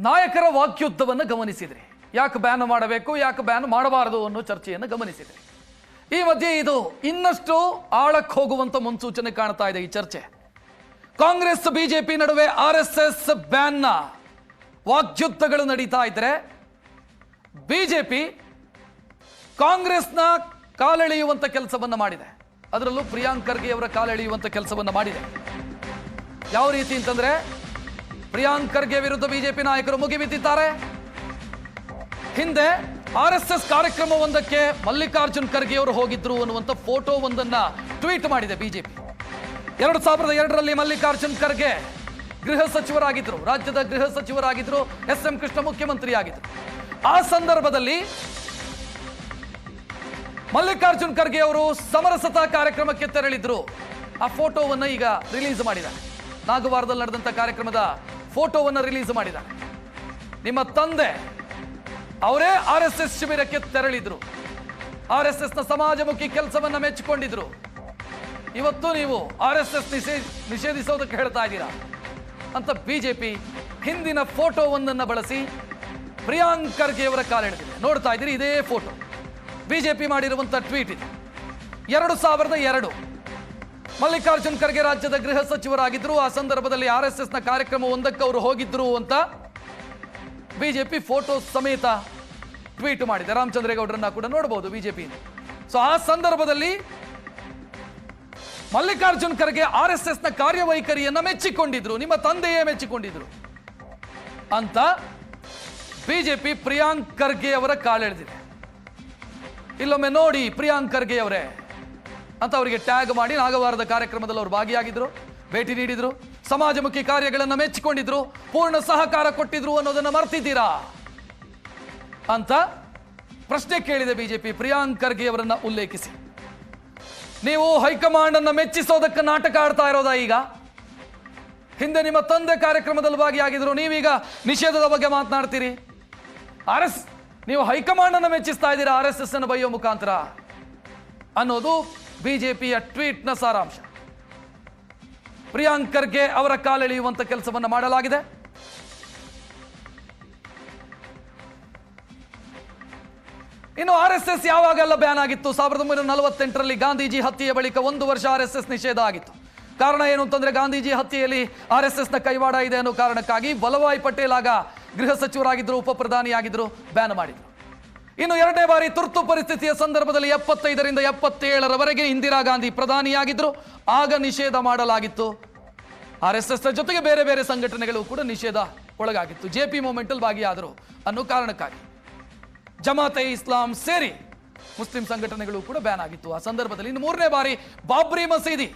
ನಾಯಕರ ವಾಕ್ಯುದ್ಧವನ್ನು ಗಮನಿಸಿದ್ರಿ. ಯಾಕೆ ಬ್ಯಾನ್ ಮಾಡಬೇಕು, ಯಾಕೆ ಬ್ಯಾನ್ ಮಾಡಬಾರದು ಅನ್ನೋ ಚರ್ಚೆಯನ್ನು ಗಮನಿಸಿದ್ರಿ. ಈ ಮಧ್ಯೆ ಇದು ಇನ್ನಷ್ಟು ಆಳಕ್ಕೆ ಹೋಗುವಂತ ಮುನ್ಸೂಚನೆ ಕಾಣ್ತಾ ಇದೆ ಈ ಚರ್ಚೆ. ಕಾಂಗ್ರೆಸ್ ಬಿಜೆಪಿ ನಡುವೆ RSS ಬ್ಯಾನ್ನ ವಾಗ್ಯುದ್ಧಗಳು ನಡೀತಾ ಇದ್ರೆ ಬಿಜೆಪಿ ಕಾಂಗ್ರೆಸ್ನ ಕಾಲೆಳೆಯುವಂತ ಕೆಲಸವನ್ನ ಮಾಡಿದೆ. ಅದರಲ್ಲೂ ಪ್ರಿಯಾಂಕ್ ಖರ್ಗೆ ಅವರ ಕಾಲೆಳೆಯುವಂತ ಕೆಲಸವನ್ನ ಮಾಡಿದೆ. ಯಾವ ರೀತಿ ಅಂತಂದ್ರೆ, ಪ್ರಿಯಾಂಕ್ ಖರ್ಗೆ ವಿರುದ್ಧ ಬಿಜೆಪಿ ನಾಯಕರು ಮುಗಿಬಿದ್ದಿದ್ದಾರೆ. ಹಿಂದೆ RSS ಕಾರ್ಯಕ್ರಮವೊಂದಕ್ಕೆ ಮಲ್ಲಿಕಾರ್ಜುನ್ ಖರ್ಗೆ ಅವರು ಹೋಗಿದ್ರು ಅನ್ನುವಂಥ ಫೋಟೋ ಒಂದನ್ನ ಟ್ವೀಟ್ ಮಾಡಿದೆ ಬಿಜೆಪಿ. 2002ರಲ್ಲಿ ಮಲ್ಲಿಕಾರ್ಜುನ್ ಖರ್ಗೆ ಗೃಹ ಸಚಿವರಾಗಿದ್ರು, ರಾಜ್ಯದ ಗೃಹ ಸಚಿವರಾಗಿದ್ರು, SM ಕೃಷ್ಣ ಮುಖ್ಯಮಂತ್ರಿ ಆಗಿದ್ರು. ಆ ಸಂದರ್ಭದಲ್ಲಿ ಮಲ್ಲಿಕಾರ್ಜುನ್ ಖರ್ಗೆ ಅವರು ಸಮರಸತಾ ಕಾರ್ಯಕ್ರಮಕ್ಕೆ ತೆರಳಿದ್ರು. ಆ ಫೋಟೋವನ್ನ ಈಗ ರಿಲೀಸ್ ಮಾಡಿದ್ದಾರೆ. ನಾಗವಾರದಲ್ಲಿ ನಡೆದಂತ ಕಾರ್ಯಕ್ರಮದ ಫೋಟೋವನ್ನ ರಿಲೀಸ್ ಮಾಡಿದ್ದಾರೆ. ನಿಮ್ಮ ತಂದೆ ಅವರೇ RSS ಶಿಬಿರಕ್ಕೆ ತೆರಳಿದ್ರು, RSSನ ಸಮಾಜಮುಖಿ ಕೆಲಸವನ್ನ ಮೆಚ್ಚಿಕೊಂಡಿದ್ರು. ಇವತ್ತು ನೀವು RSS ನಿಷೇಧಿಸೋದಕ್ಕೆ ಹೇಳ್ತಾ ಇದ್ದೀರಾ ಅಂತ ಬಿಜೆಪಿ ಹಿಂದಿನ ಫೋಟೋವೊಂದನ್ನು ಬಳಸಿ ಪ್ರಿಯಾಂಕ್ ಖರ್ಗೆ ಅವರ ಕಾಲೆಳೆದಿದೆ. ನೋಡ್ತಾ ಇದ್ದೀರಿ, ಇದೇ ಫೋಟೋ ಬಿಜೆಪಿ ಮಾಡಿರುವಂತ ಟ್ವೀಟ್ ಇದೆ. 2002 ಮಲ್ಲಿಕಾರ್ಜುನ್ ಖರ್ಗೆ ರಾಜ್ಯದ ಗೃಹ ಸಚಿವರಾಗಿದ್ರು. ಆ ಸಂದರ್ಭದಲ್ಲಿ RSSನ ಕಾರ್ಯಕ್ರಮವೊಂದಕ್ಕೆ ಅವರು ಹೋಗಿದ್ರು ಅಂತ ಬಿಜೆಪಿ ಫೋಟೋ ಸಮೇತ ಟ್ವೀಟ್ ಮಾಡಿದೆ. ರಾಮಚಂದ್ರೇಗೌಡರನ್ನ ಕೂಡ ನೋಡಬಹುದು ಬಿಜೆಪಿ. ಸೊ ಆ ಸಂದರ್ಭದಲ್ಲಿ ಮಲ್ಲಿಕಾರ್ಜುನ್ ಖರ್ಗೆ RSSನ ಕಾರ್ಯವೈಖರಿಯನ್ನ ಮೆಚ್ಚಿಕೊಂಡಿದ್ರು, ನಿಮ್ಮ ತಂದೆಯೇ ಮೆಚ್ಚಿಕೊಂಡಿದ್ರು ಅಂತ ಬಿಜೆಪಿ ಪ್ರಿಯಾಂಕ್ ಖರ್ಗೆ ಅವರ ಕಾಲೆಳೆದಿದೆ. ಇಲ್ಲೊಮ್ಮೆ ನೋಡಿ ಪ್ರಿಯಾಂಕ್ ಖರ್ಗೆ ಅವರೇ ಅಂತ ಅವರಿಗೆ ಟ್ಯಾಗ್ ಮಾಡಿ, ನಾಗವಾರದ ಕಾರ್ಯಕ್ರಮದಲ್ಲಿ ಅವರು ಭಾಗಿಯಾಗಿದ್ರು, ಭೇಟಿ ನೀಡಿದ್ರು, ಸಮಾಜಮುಖಿ ಕಾರ್ಯಗಳನ್ನು ಮೆಚ್ಚಿಕೊಂಡಿದ್ರು, ಪೂರ್ಣ ಸಹಕಾರ ಕೊಟ್ಟಿದ್ರು ಅನ್ನೋದನ್ನ ಮರ್ತಿದ್ದೀರಾ ಅಂತ ಪ್ರಶ್ನೆ ಕೇಳಿದೆ ಬಿಜೆಪಿ ಪ್ರಿಯಾಂಕ್ ಖರ್ಗೆ ಅವರನ್ನ ಉಲ್ಲೇಖಿಸಿ. ನೀವು ಹೈಕಮಾಂಡ್ ಅನ್ನ ಮೆಚ್ಚಿಸೋದಕ್ಕೆ ನಾಟಕ ಆಡ್ತಾ ಇರೋದಾ ಈಗ? ಹಿಂದೆ ನಿಮ್ಮ ತಂದೆ ಕಾರ್ಯಕ್ರಮದಲ್ಲಿ ಭಾಗಿಯಾಗಿದ್ರು, ನೀವೀಗ ನಿಷೇಧದ ಬಗ್ಗೆ ಮಾತನಾಡ್ತೀರಿ. ನೀವು ಹೈಕಮಾಂಡ್ ಅನ್ನು ಮೆಚ್ಚಿಸ್ತಾ ಇದ್ದೀರಾ RSS ಅನ್ನು ಬೈಯೋ ಮುಖಾಂತರ ಅನ್ನೋದು ಬಿಜೆಪಿಯ ಟ್ವೀಟ್ನ ಸಾರಾಂಶ. ಪ್ರಿಯಾಂಕ್ ಖರ್ಗೆ ಅವರ ಕಾಲೆಳೆಯುವಂತ ಕೆಲಸವನ್ನು ಮಾಡಲಾಗಿದೆ. ಇನ್ನು RSS ಯಾವಾಗೆಲ್ಲ ಬ್ಯಾನ್ ಆಗಿತ್ತು? 1948ರಲ್ಲಿ ಗಾಂಧೀಜಿ ಹತ್ಯೆಯ ಬಳಿಕ 1 ವರ್ಷ RSS ನಿಷೇಧ ಆಗಿತ್ತು. ಕಾರಣ ಏನು ಅಂತಂದ್ರೆ, ಗಾಂಧೀಜಿ ಹತ್ಯೆಯಲ್ಲಿ RSSನ ಕೈವಾಡ ಇದೆ ಅನ್ನೋ ಕಾರಣಕ್ಕಾಗಿ ವಲ್ಲಭಾಯ್ ಪಟೇಲ್ ಆಗ ಗೃಹ ಸಚಿವರಾಗಿದ್ರು, ಉಪ ಪ್ರಧಾನಿಯಾಗಿದ್ರು, ಬ್ಯಾನ್ ಮಾಡಿದ್ರು. ಇನ್ನು 2ನೇ ಬಾರಿ ತುರ್ತು ಪರಿಸ್ಥಿತಿಯ ಸಂದರ್ಭದಲ್ಲಿ 75ರಿಂದ 77ರವರೆಗೆ ಇಂದಿರಾ ಗಾಂಧಿ ಪ್ರಧಾನಿಯಾಗಿದ್ರು, ಆಗ ನಿಷೇಧ ಮಾಡಲಾಗಿತ್ತು. RSSನ ಜೊತೆಗೆ ಬೇರೆ ಬೇರೆ ಸಂಘಟನೆಗಳು ಕೂಡ ನಿಷೇಧ ಒಳಗಾಗಿತ್ತು. JP ಮೂವ್ಮೆಂಟ್ ಅಲ್ಲಿ ಭಾಗಿಯಾದರು ಅನ್ನೋ ಕಾರಣಕ್ಕಾಗಿ ಜಮಾತೆ ಇಸ್ಲಾಂ ಸೇರಿ ಮುಸ್ಲಿಂ ಸಂಘಟನೆಗಳು ಕೂಡ ಬ್ಯಾನ್ ಆಗಿತ್ತು ಆ ಸಂದರ್ಭದಲ್ಲಿ. ಇನ್ನು 3ನೇ ಬಾರಿ ಬಾಬ್ರಿ ಮಸೀದಿ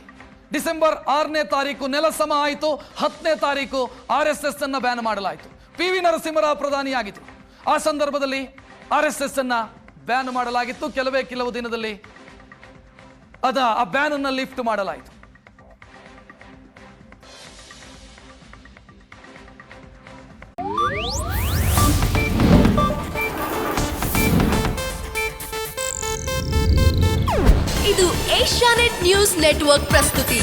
ಡಿಸೆಂಬರ್ 6ನೇ ತಾರೀಕು ನೆಲಸಮ ಆಯಿತು. 10ನೇ ತಾರೀಕು RSS ಅನ್ನ ಬ್ಯಾನ್ ಮಾಡಲಾಯಿತು. PV ನರಸಿಂಹರಾವ್ ಪ್ರಧಾನಿಯಾಗಿತ್ತು. ಆ ಸಂದರ್ಭದಲ್ಲಿ RSS ಅನ್ನ ಬ್ಯಾನ್ ಮಾಡಲಾಗಿತ್ತು. ಕೆಲವು ದಿನದಲ್ಲಿ ಆ ಬ್ಯಾನ್ ಅನ್ನ ಲಿಫ್ಟ್ ಮಾಡಲಾಯಿತು. ಇದು ಏಷ್ಯಾನೆಟ್ ನ್ಯೂಸ್ ನೆಟ್ವರ್ಕ್ ಪ್ರಸ್ತುತಿ.